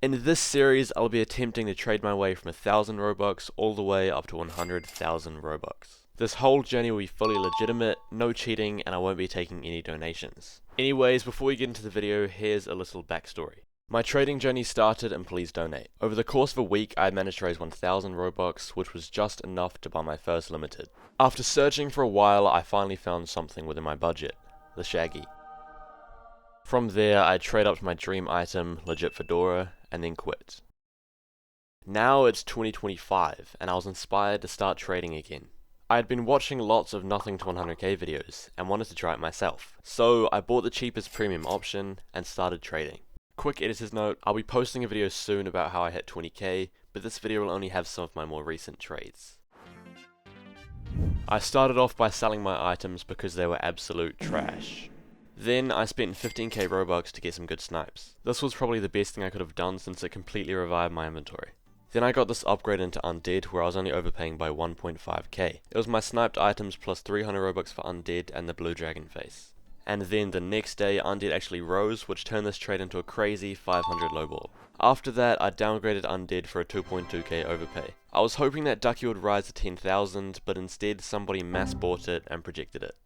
In this series, I'll be attempting to trade my way from 1,000 Robux all the way up to 100,000 Robux. This whole journey will be fully legitimate, no cheating, and I won't be taking any donations. Anyways, before we get into the video, here's a little backstory. My trading journey started, and please donate. Over the course of a week, I managed to raise 1,000 Robux, which was just enough to buy my first limited. After searching for a while, I finally found something within my budget, the Shaggy. From there, I trade up to my dream item, legit Fedora, and then quit. Now it's 2025, and I was inspired to start trading again. I had been watching lots of nothing to 100k videos, and wanted to try it myself. So I bought the cheapest premium option, and started trading. Quick editor's note, I'll be posting a video soon about how I hit 20k, but this video will only have some of my more recent trades. I started off by selling my items because they were absolute trash. Then I spent 15k Robux to get some good snipes. This was probably the best thing I could have done since it completely revived my inventory. Then I got this upgrade into Undead where I was only overpaying by 1.5k. It was my sniped items plus 300 Robux for Undead and the blue dragon face. And then the next day Undead actually rose, which turned this trade into a crazy 500 lowball. After that I downgraded Undead for a 2.2k overpay. I was hoping that Ducky would rise to 10,000, but instead somebody mass bought it and projected it.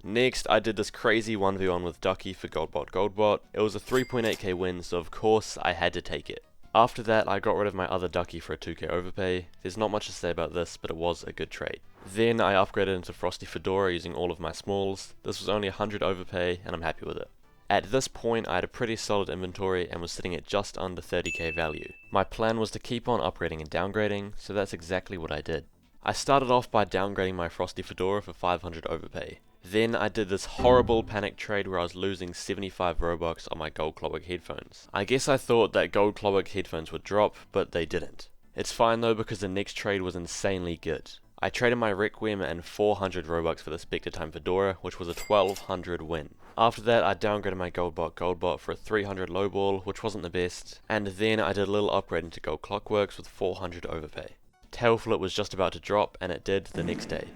Next, I did this crazy 1v1 with Ducky for Goldbot. It was a 3.8k win, so of course I had to take it. After that, I got rid of my other Ducky for a 2k overpay. There's not much to say about this, but it was a good trade. Then I upgraded into Frosty Fedora using all of my smalls. This was only 100 overpay, and I'm happy with it. At this point, I had a pretty solid inventory and was sitting at just under 30k value. My plan was to keep on upgrading and downgrading, so that's exactly what I did. I started off by downgrading my Frosty Fedora for 500 overpay. Then I did this horrible panic trade where I was losing 75 Robux on my gold clockwork headphones. I guess I thought that gold clockwork headphones would drop, but they didn't. It's fine though because the next trade was insanely good. I traded my Requiem and 400 Robux for the Spectre Time Fedora, which was a 1200 win. After that I downgraded my Goldbot for a 300 lowball, which wasn't the best, and then I did a little upgrade into gold clockworks with 400 overpay. Tailflip was just about to drop, and it did the next day.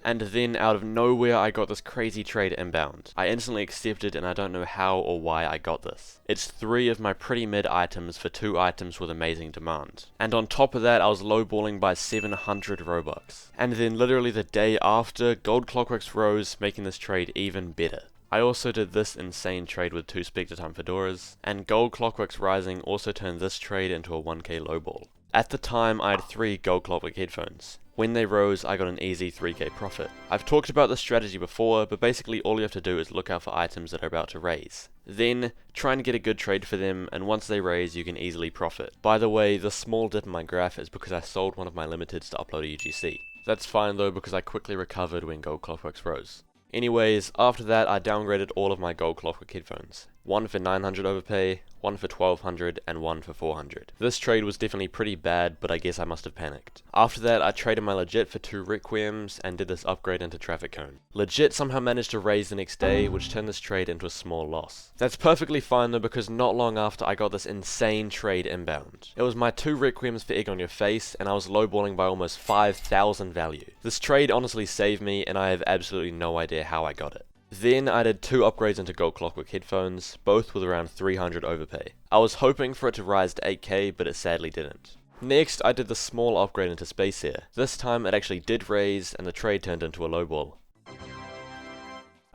And then out of nowhere I got this crazy trade inbound. I instantly accepted and I don't know how or why I got this. It's 3 of my pretty mid items for 2 items with amazing demand. And on top of that I was lowballing by 700 Robux. And then literally the day after, Gold Clockworks rose, making this trade even better. I also did this insane trade with 2 Spectre Time Fedoras, and Gold Clockworks rising also turned this trade into a 1k lowball. At the time I had 3 Gold Clockwork headphones. When they rose, I got an easy 3k profit. I've talked about this strategy before, but basically all you have to do is look out for items that are about to raise. Then, try and get a good trade for them, and once they raise, you can easily profit. By the way, the small dip in my graph is because I sold one of my limiteds to upload a UGC. That's fine though, because I quickly recovered when Gold Clockworks rose. Anyways, after that I downgraded all of my Gold Clockwork headphones. One for 900 overpay, one for 1200, and one for 400. This trade was definitely pretty bad, but I guess I must have panicked. After that I traded my Legit for 2 Requiems and did this upgrade into Traffic Cone. Legit somehow managed to raise the next day, which turned this trade into a small loss. That's perfectly fine though, because not long after I got this insane trade inbound. It was my 2 Requiems for Egg on Your Face, and I was lowballing by almost 5,000 value. This trade honestly saved me, and I have absolutely no idea how I got it. Then I did 2 upgrades into Gold Clockwork headphones, both with around 300 overpay. I was hoping for it to rise to 8k, but it sadly didn't. Next, I did the small upgrade into Space Air. This time it actually did raise, and the trade turned into a lowball.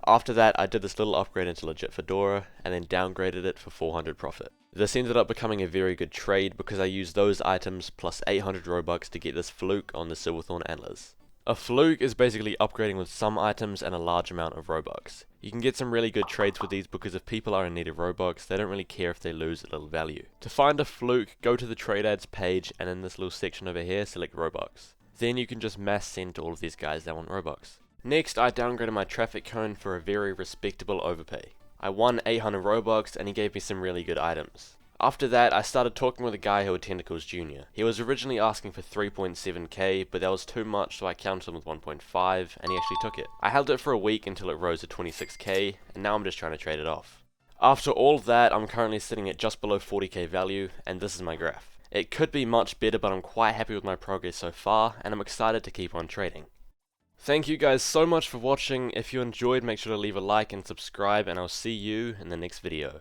After that, I did this little upgrade into Legit Fedora, and then downgraded it for 400 profit. This ended up becoming a very good trade because I used those items plus 800 Robux to get this fluke on the Silverthorn Antlers. A fluke is basically upgrading with some items and a large amount of Robux. You can get some really good trades with these because if people are in need of Robux, they don't really care if they lose a little value. To find a fluke, go to the trade ads page and in this little section over here, select Robux. Then you can just mass send to all of these guys that want Robux. Next, I downgraded my Traffic Cone for a very respectable overpay. I won 800 Robux and he gave me some really good items. After that, I started talking with a guy who had Tentacles Jr. He was originally asking for 3.7k, but that was too much, so I countered him with 1.5, and he actually took it. I held it for a week until it rose to 26k, and now I'm just trying to trade it off. After all that, I'm currently sitting at just below 40k value, and this is my graph. It could be much better, but I'm quite happy with my progress so far, and I'm excited to keep on trading. Thank you guys so much for watching. If you enjoyed, make sure to leave a like and subscribe, and I'll see you in the next video.